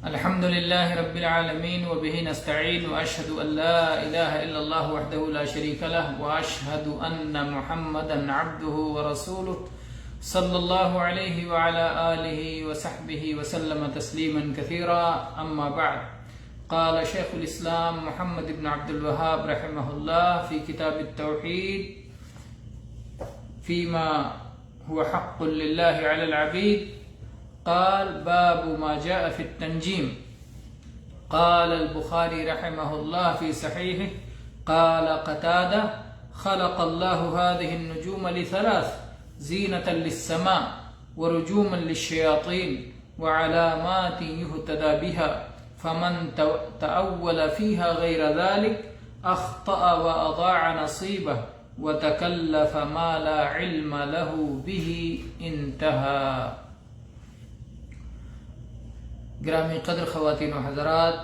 الحمد لله رب العالمين وبه نستعين وأشهد أن لا إله إلا الله وحده لا شريك له وأشهد أن محمدا عبده ورسوله صلى الله عليه وعلى آله وصحبه وسلم تسليما كثيرا. أما بعد، قال شيخ الإسلام محمد بن عبد الوهاب رحمه الله في كتاب التوحيد فيما هو حق لله على العبيد، قال: باب ما جاء في التنجيم. قال البخاري رحمه الله في صحيحه: قال قتادة: خلق الله هذه النجوم لثلاث: زينة للسماء ورجوما للشياطين وعلامات يهتدى بها، فمن تأول فيها غير ذلك أخطأ وأضاع نصيبه وتكلف ما لا علم له به. انتهى. گرامی قدر خواتین و حضرات،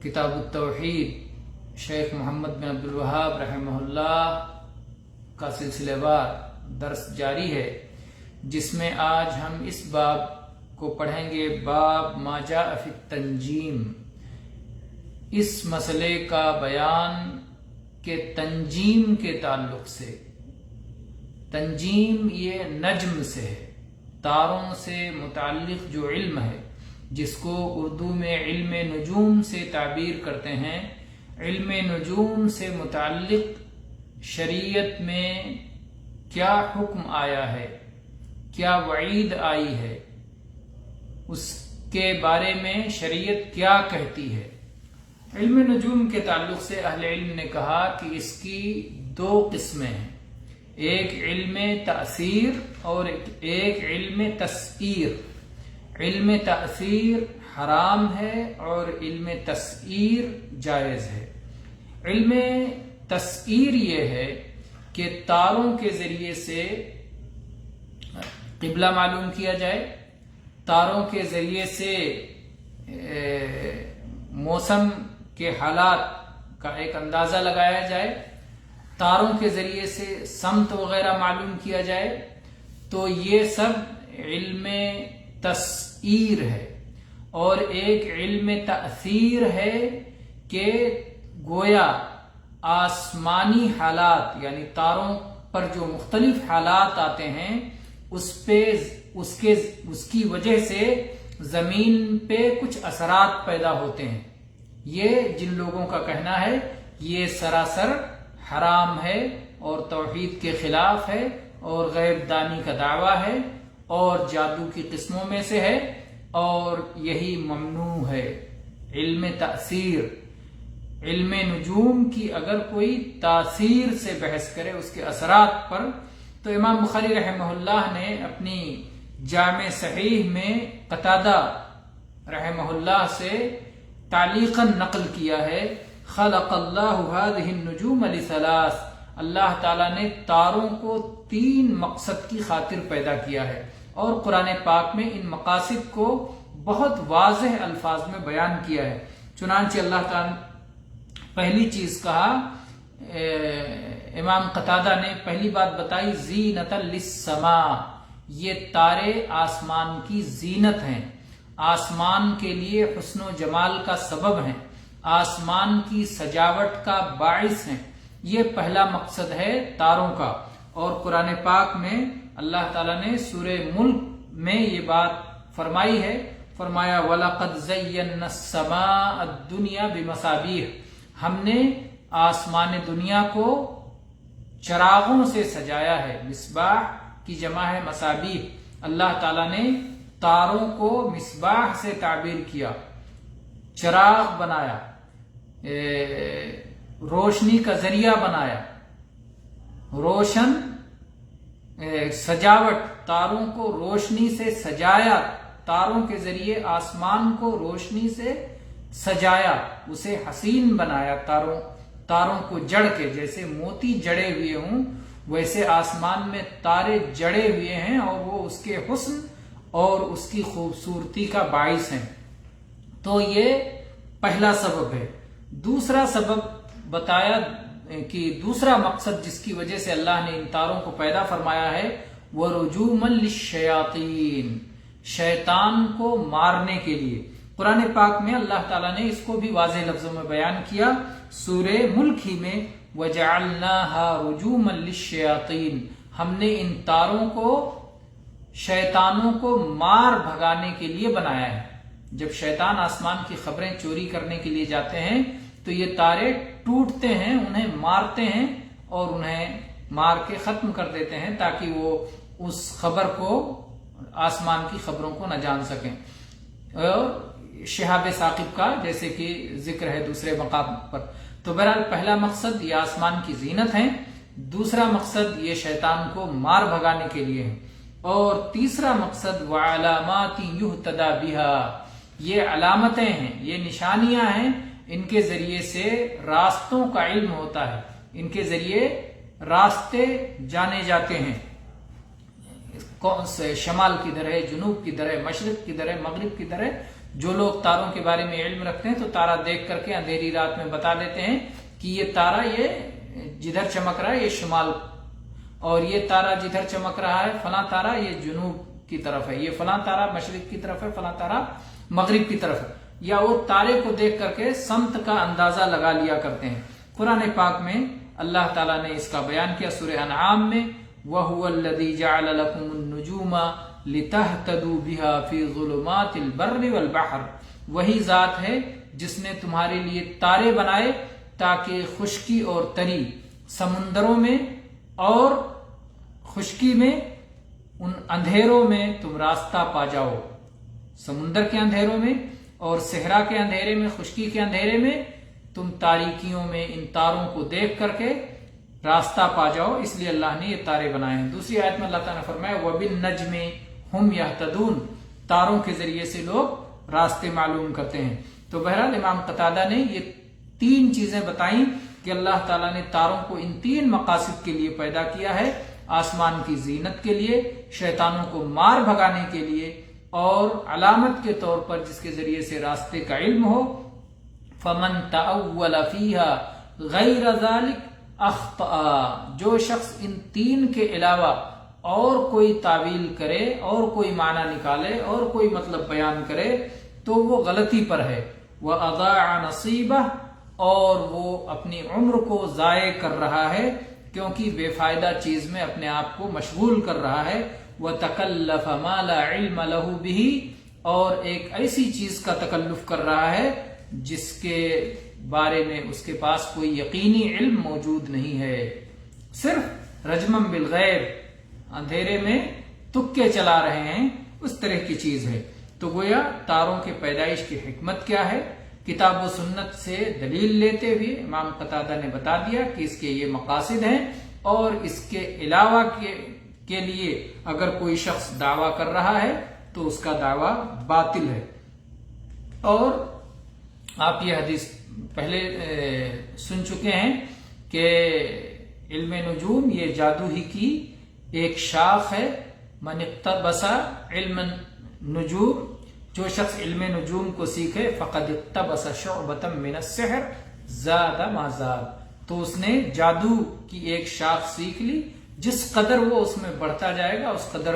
کتاب التوحید شیخ محمد بن عبد الوہاب رحمہ اللہ کا سلسلہ وار درس جاری ہے، جس میں آج ہم اس باب کو پڑھیں گے، باب ما جاء فی التنجیم. اس مسئلے کا بیان کہ تنجیم کے تعلق سے، تنجیم یہ نجم سے ہے، تاروں سے متعلق جو علم ہے، جس کو اردو میں علم نجوم سے تعبیر کرتے ہیں. علم نجوم سے متعلق شریعت میں کیا حکم آیا ہے، کیا وعید آئی ہے، اس کے بارے میں شریعت کیا کہتی ہے. علم نجوم کے تعلق سے اہل علم نے کہا کہ اس کی دو قسمیں ہیں، ایک علم تأثیر اور ایک علم تسعیر. علم تأثیر حرام ہے اور علم تسعیر جائز ہے. علم تسعیر یہ ہے کہ تاروں کے ذریعے سے قبلہ معلوم کیا جائے، تاروں کے ذریعے سے موسم کے حالات کا ایک اندازہ لگایا جائے، تاروں کے ذریعے سے سمت وغیرہ معلوم کیا جائے، تو یہ سب علم تسعیر ہے. اور ایک علم تأثیر ہے کہ گویا آسمانی حالات، یعنی تاروں پر جو مختلف حالات آتے ہیں، اس کی وجہ سے زمین پہ کچھ اثرات پیدا ہوتے ہیں. یہ جن لوگوں کا کہنا ہے یہ سراسر حرام ہے اور توحید کے خلاف ہے اور غیب دانی کا دعویٰ ہے اور جادو کی قسموں میں سے ہے، اور یہی ممنوع ہے. علم تأثیر، علم نجوم کی اگر کوئی تاثیر سے بحث کرے، اس کے اثرات پر، تو امام بخاری رحمہ اللہ نے اپنی جامع صحیح میں قتادہ رحمہ اللہ سے تعلیقاً نقل کیا ہے: خلق اللہ هذه النجوم لثلاث. اللہ تعالیٰ نے تاروں کو 3 مقصد کی خاطر پیدا کیا ہے، اور قرآن پاک میں ان مقاصد کو بہت واضح الفاظ میں بیان کیا ہے. چنانچہ اللہ تعالیٰ نے پہلی چیز کہا، امام قتادہ نے پہلی بات بتائی: زینۃ للسماء. یہ تارے آسمان کی زینت ہیں، آسمان کے لیے حسن و جمال کا سبب ہیں، آسمان کی سجاوٹ کا باعث ہیں. یہ پہلا مقصد ہے تاروں کا. اور قرآن پاک میں اللہ تعالیٰ نے سورہ ملک میں یہ بات فرمائی ہے، فرمایا: وَلَقَدْ زَيَّنَّا السَّمَاءَ الدُّنْيَا بِمَصَابِيحَ. ہم نے آسمان دنیا کو چراغوں سے سجایا ہے. مصباح کی جمع ہے مصابیح. اللہ تعالیٰ نے تاروں کو مصباح سے تعبیر کیا، چراغ بنایا، روشنی کا ذریعہ بنایا، روشن سجاوٹ، تاروں کو روشنی سے سجایا، تاروں کے ذریعے آسمان کو روشنی سے سجایا، اسے حسین بنایا. تاروں کو جڑ کے، جیسے موتی جڑے ہوئے ہوں ویسے آسمان میں تارے جڑے ہوئے ہیں، اور وہ اس کے حسن اور اس کی خوبصورتی کا باعث ہیں. تو یہ پہلا سبب ہے. دوسرا سبب بتایا کہ دوسرا مقصد جس کی وجہ سے اللہ نے ان تاروں کو پیدا فرمایا ہے، وہ رجوما للشیاطین. شیطان کو مارنے کے لیے۔ قرآن پاک میں اللہ تعالیٰ نے اس کو بھی واضح لفظوں میں بیان کیا، سورہ ملک ہی میں وَجَعَلْنَاهَا رُجُومًا لِلشَّيَاطِينِ، ہم نے ان تاروں کو شیطانوں کو مار بھگانے کے لیے بنایا ہے۔ جب شیطان آسمان کی خبریں چوری کرنے کے لیے جاتے ہیں تو یہ تارے ٹوٹتے ہیں، انہیں مارتے ہیں اور انہیں مار کے ختم کر دیتے ہیں تاکہ وہ اس خبر کو، آسمان کی خبروں کو نہ جان سکیں۔ اور شہاب ثاقب کا جیسے کہ ذکر ہے دوسرے مقام پر۔ تو بہرحال پہلا مقصد یہ آسمان کی زینت ہے، دوسرا مقصد یہ شیطان کو مار بھگانے کے لیے ہے، اور تیسرا مقصد وعلامات یہتدی بہا، یہ علامتیں ہیں، یہ نشانیاں ہیں، ان کے ذریعے سے راستوں کا علم ہوتا ہے، ان کے ذریعے راستے جانے جاتے ہیں، کون سے شمال کدھر ہے، جنوب کدھر ہے، مشرق کدھر ہے، مغرب کدھر ہے۔ جو لوگ تاروں کے بارے میں علم رکھتے ہیں تو تارا دیکھ کر کے اندھیری رات میں بتا دیتے ہیں کہ یہ تارا یہ جدھر چمک رہا ہے یہ شمال، اور یہ تارا جدھر چمک رہا ہے فلاں تارا یہ جنوب کی طرف ہے، یہ فلاں تارا مشرق کی طرف ہے، فلاں تارا مغرب کی طرف ہے، یا وہ تارے کو دیکھ کر کے سمت کا اندازہ لگا لیا کرتے ہیں۔ قرآن پاک میں اللہ تعالیٰ نے اس کا بیان کیا سورہ انعام میں، وَهُوَ الَّذِي جَعَلَ لَكُمُ النُّجُومَ لِتَهْتَدُوا بِهَا فِي ظُلُمَاتِ الْبَرِّ وَالْبَحْرِ، وہی ذات ہے جس نے تمہارے لیے تارے بنائے تاکہ خشکی اور تری، سمندروں میں اور خشکی میں، ان اندھیروں میں تم راستہ پا جاؤ، سمندر کے اندھیروں میں اور صحرا کے اندھیرے میں، خشکی کے اندھیرے میں تم تاریکیوں میں ان تاروں کو دیکھ کر کے راستہ پا جاؤ، اس لیے اللہ نے یہ تارے بنائے ہیں۔ دوسری آیت میں اللہ تعالیٰ نے فرمایا وَبِالنَّجْمِ هُمْ يَهْتَدُونَ، تاروں کے ذریعے سے لوگ راستے معلوم کرتے ہیں۔ تو بہرحال امام قتادہ نے یہ تین چیزیں بتائیں کہ اللہ تعالیٰ نے تاروں کو ان تین مقاصد کے لیے پیدا کیا ہے، آسمان کی زینت کے لیے، شیطانوں کو مار بھگانے کے لیے، اور علامت کے طور پر جس کے ذریعے سے راستے کا علم ہو۔ فَمَن تَأَوَّلَ فِيهَا غَيْرَ ذَلِكَ اخطأ، جو شخص ان تین کے علاوہ اور کوئی تعویل کرے اور کوئی معنی نکالے اور کوئی مطلب بیان کرے تو وہ غلطی پر ہے۔ وَأَضَاعَ نَصِيبَهُ، اور وہ اپنی عمر کو ضائع کر رہا ہے کیونکہ بے فائدہ چیز میں اپنے آپ کو مشغول کر رہا ہے۔ وَتَكَلَّفَ مَا لَا عِلْمَ لَهُ بِهِ، اور ایک ایسی چیز کا تکلف کر رہا ہے جس کے بارے میں اس کے پاس کوئی یقینی علم موجود نہیں ہے، صرف رجمم بالغیب، اندھیرے میں تکے چلا رہے ہیں، اس طرح کی چیز ہے۔ تو گویا تاروں کے پیدائش کی حکمت کیا ہے، کتاب و سنت سے دلیل لیتے ہوئے امام قتادہ نے بتا دیا کہ اس کے یہ مقاصد ہیں، اور اس کے علاوہ کے لیے اگر کوئی شخص دعویٰ کر رہا ہے تو اس کا دعویٰ باطل ہے۔ اور آپ یہ حدیث پہلے سن چکے ہیں کہ علم نجوم یہ جادو ہی کی ایک شاخ ہے۔ من اقتبس علم نجوم، جو شخص علم نجوم کو سیکھے فقد اقتبس شعبۃ من السحر زاد ما زاد، تو اس نے جادو کی ایک شاخ سیکھ لی، جس قدر وہ اس میں بڑھتا جائے گا اس قدر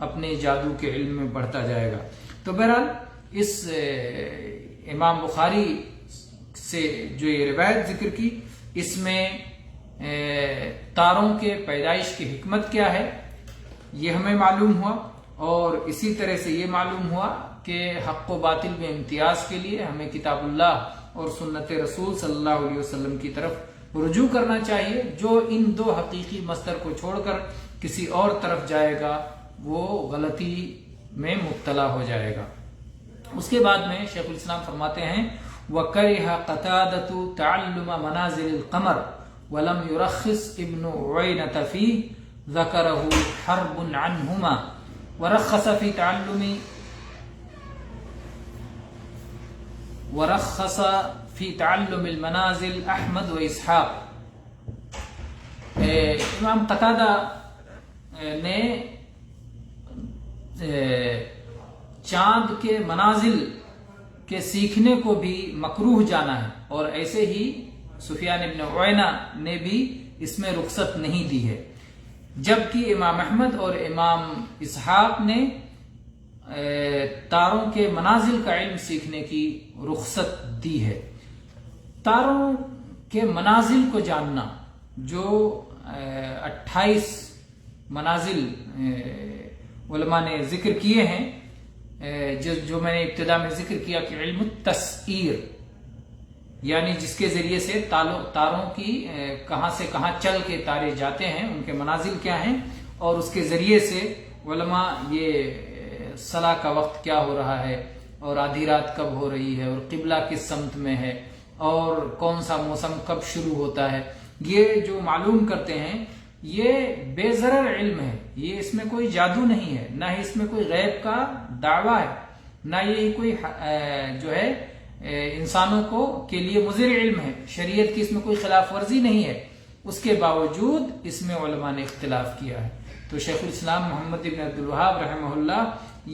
اپنے جادو کے علم میں بڑھتا جائے گا۔ تو بہرحال اس امام بخاری سے جو یہ روایت ذکر کی، اس میں تاروں کے پیدائش کی حکمت کیا ہے یہ ہمیں معلوم ہوا، اور اسی طرح سے یہ معلوم ہوا کہ حق و باطل میں امتیاز کے لیے ہمیں کتاب اللہ اور سنت رسول صلی اللہ علیہ وسلم کی طرف رجوع کرنا چاہیے۔ جو ان دو حقیقی مصدر کو چھوڑ کر کسی اور طرف جائے گا وہ غلطی میں مبتلا ہو جائے گا۔ اس کے بعد میں شیخ الاسلام فرماتے ہیں وَكَرِهَ قَتَادَةُ تَعَلُّمَ مَنَازِلِ الْقَمَرِ وَلَمْ يُرَخِّصْ ابْنُ عُيَيْنَةَ فِيهِ ذَكَرَهُ حَرْبٌ عَنْهُمَا وَرَخَّصَ فِي تَعَلُّمِ الْمَنَازِلِ أحمد و اسحاق۔ امام قتادہ نے چاند کے منازل کے سیکھنے کو بھی مکروہ جانا ہے، اور ایسے ہی سفیان ابن عیینہ نے بھی اس میں رخصت نہیں دی ہے، جبکہ امام احمد اور امام اسحاق نے تاروں کے منازل کا علم سیکھنے کی رخصت دی ہے۔ تاروں کے منازل کو جاننا، جو 28 منازل علماء نے ذکر کیے ہیں، جو میں نے ابتدا میں ذکر کیا کہ علم التسعیر، یعنی جس کے ذریعے سے تاروں کی کہاں سے کہاں چل کے تارے جاتے ہیں، ان کے منازل کیا ہیں، اور اس کے ذریعے سے علماء یہ صلاح کا وقت کیا ہو رہا ہے، اور آدھی رات کب ہو رہی ہے، اور قبلہ کس سمت میں ہے، اور کون سا موسم کب شروع ہوتا ہے، یہ جو معلوم کرتے ہیں، یہ بے ضرر علم ہے۔ یہ اس میں کوئی جادو نہیں ہے، نہ ہی اس میں کوئی غیب کا دعویٰ ہے، نہ یہ کوئی جو ہے انسانوں کو کے لیے مضر علم ہے، شریعت کی اس میں کوئی خلاف ورزی نہیں ہے۔ اس کے باوجود اس میں علماء نے اختلاف کیا ہے۔ تو شیخ الاسلام محمد ابن عبد الوہاب رحمہ اللہ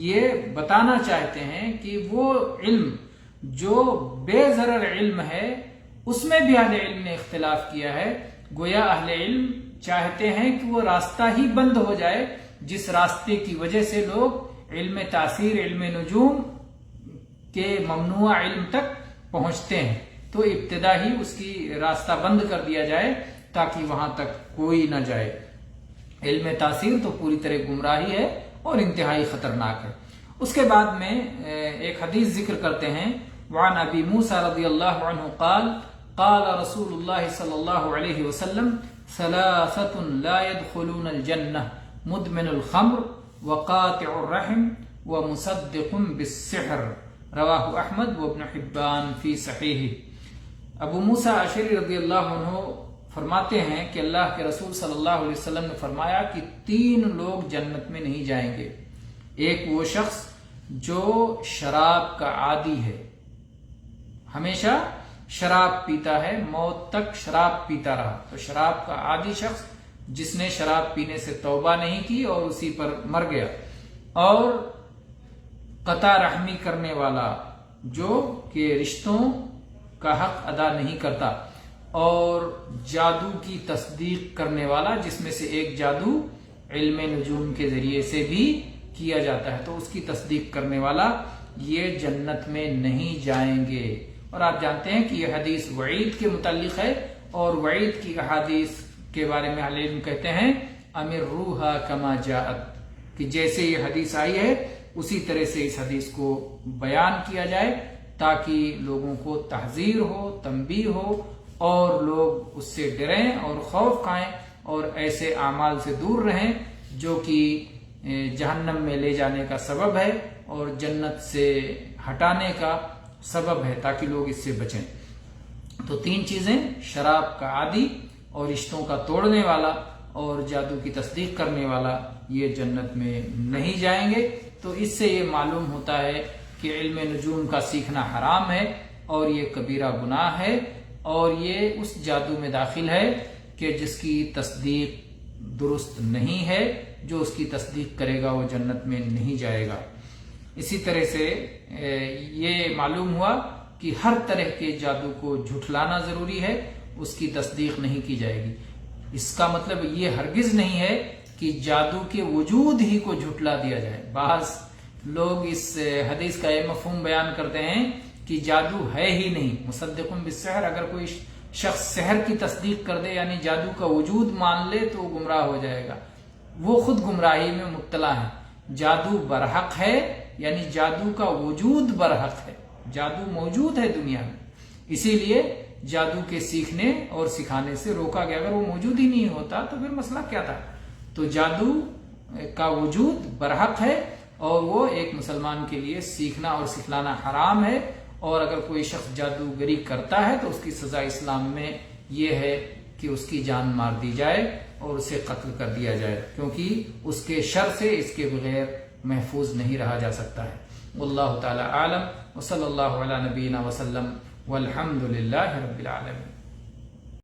یہ بتانا چاہتے ہیں کہ وہ علم جو بے ضرر علم ہے، اس میں بھی اہل علم نے اختلاف کیا ہے۔ گویا اہل علم چاہتے ہیں کہ وہ راستہ ہی بند ہو جائے جس راستے کی وجہ سے لوگ علم تاثیر، علم نجوم کے ممنوع علم تک پہنچتے ہیں، تو ابتدا ہی اس کی راستہ بند کر دیا جائے تاکہ وہاں تک کوئی نہ جائے۔ علم تاثیر تو پوری طرح گمراہی ہے اور انتہائی خطرناک ہے۔ اس کے بعد میں ایک حدیث ذکر کرتے ہیں، وعن ابی موسیٰ رضی اللہ عنہ قال قال رسول اللہ صلی اللہ علیہ وسلم ثلاثة لا يدخلون الجنة مدمن الخمر وقاطع الرحم ومصدق بالسحر، رواہ احمد وابن حبان فی صحیح۔ ابو موسیٰ اشعری رضی اللہ عنہ فرماتے ہیں کہ اللہ کے رسول صلی اللہ علیہ وسلم نے فرمایا کہ 3 لوگ جنت میں نہیں جائیں گے۔ ایک وہ شخص جو شراب کا عادی ہے، ہمیشہ شراب پیتا ہے، موت تک شراب پیتا رہا، تو شراب کا عادی شخص جس نے شراب پینے سے توبہ نہیں کی اور اسی پر مر گیا، اور قطع رحمی کرنے والا جو کہ رشتوں کا حق ادا نہیں کرتا، اور جادو کی تصدیق کرنے والا جس میں سے ایک جادو علم نجوم کے ذریعے سے بھی کیا جاتا ہے، تو اس کی تصدیق کرنے والا یہ جنت میں نہیں جائیں گے۔ اور آپ جانتے ہیں کہ یہ حدیث وعید کے متعلق ہے، اور وعید کی احادیث کے بارے میں اہل علم کہتے ہیں امروہا کما جاءت، کہ جیسے یہ حدیث آئی ہے اسی طرح سے اس حدیث کو بیان کیا جائے تاکہ لوگوں کو تحذیر ہو، تنبیہ ہو، اور لوگ اس سے ڈریں اور خوف کھائیں اور ایسے اعمال سے دور رہیں جو کہ جہنم میں لے جانے کا سبب ہے اور جنت سے ہٹانے کا سبب ہے، تاکہ لوگ اس سے بچیں۔ تو 3 چیزیں، شراب کا عادی اور رشتوں کا توڑنے والا اور جادو کی تصدیق کرنے والا، یہ جنت میں نہیں جائیں گے۔ تو اس سے یہ معلوم ہوتا ہے کہ علم نجوم کا سیکھنا حرام ہے اور یہ کبیرہ گناہ ہے، اور یہ اس جادو میں داخل ہے کہ جس کی تصدیق درست نہیں ہے، جو اس کی تصدیق کرے گا وہ جنت میں نہیں جائے گا۔ اسی طرح سے یہ معلوم ہوا کہ ہر طرح کے جادو کو جھٹلانا ضروری ہے، اس کی تصدیق نہیں کی جائے گی۔ اس کا مطلب یہ ہرگز نہیں ہے کہ جادو کے وجود ہی کو جھٹلا دیا جائے۔ بعض لوگ اس حدیث کا یہ مفہوم بیان کرتے ہیں کہ جادو ہے ہی نہیں، مصدق بالسحر، اگر کوئی شخص سحر کی تصدیق کر دے یعنی جادو کا وجود مان لے تو وہ گمراہ ہو جائے گا، وہ خود گمراہی میں مبتلا ہے۔ جادو برحق ہے یعنی جادو کا وجود برحق ہے، جادو موجود ہے دنیا میں، اسی لیے جادو کے سیکھنے اور سکھانے سے روکا گیا۔ اگر وہ موجود ہی نہیں ہوتا تو پھر مسئلہ کیا تھا؟ تو جادو کا وجود برحق ہے اور وہ ایک مسلمان کے لیے سیکھنا اور سکھلانا حرام ہے، اور اگر کوئی شخص جادوگری کرتا ہے تو اس کی سزا اسلام میں یہ ہے کہ اس کی جان مار دی جائے اور اسے قتل کر دیا جائے، کیونکہ اس کے شر سے اس کے بغیر محفوظ نہیں رہا جا سکتا ہے۔ واللہ تعالی عالم، وصلی اللہ علی نبینا وسلم، والحمد للہ رب العالمین۔